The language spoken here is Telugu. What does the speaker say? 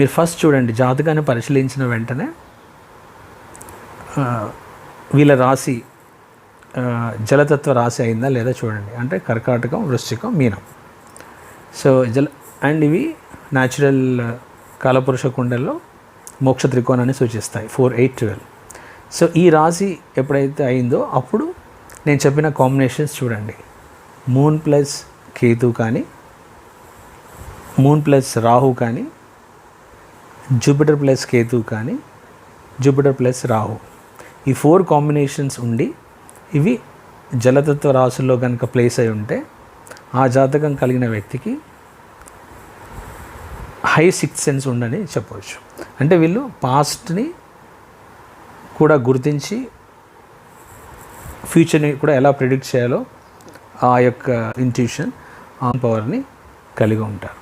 మీరు ఫస్ట్ చూడండి, జాతకాన్ని పరిశీలించిన వెంటనే వీళ్ళ రాశి జలతత్వ రాశి అయిందా లేదా చూడండి. అంటే కర్కాటకం, వృశ్చికం, మీనం. సో అండ్ ఇవి న్యాచురల్ కాలపురుష కుండల్లో మోక్ష త్రికోణాన్ని సూచిస్తాయి 4, 8, 12. సో ఈ రాశి ఎప్పుడైతే అయిందో అప్పుడు నేను చెప్పిన కాంబినేషన్స్ చూడండి. మూన్ ప్లస్ కేతు కానీ, మూన్ ప్లస్ రాహు కానీ, జూపిటర్ ప్లస్ కేతు కానీ, జూపిటర్ ప్లస్ రాహు, ఈ 4 కాంబినేషన్స్ ఉండి ఇవి జలతత్వ రాశుల్లో కనుక ప్లేస్ అయి ఉంటే ఆ జాతకం కలిగిన వ్యక్తికి హై సిక్స్త్ సెన్స్ ఉండని చెప్పవచ్చు. అంటే వీళ్ళు పాస్ట్ని కూడా గుర్తించి ఫ్యూచర్ని కూడా ఎలా ప్రిడిక్ట్ చేయాలో ఆ యొక్క ఇంట్యూషన్, ఆ పవర్ని కలిగి ఉంటారు.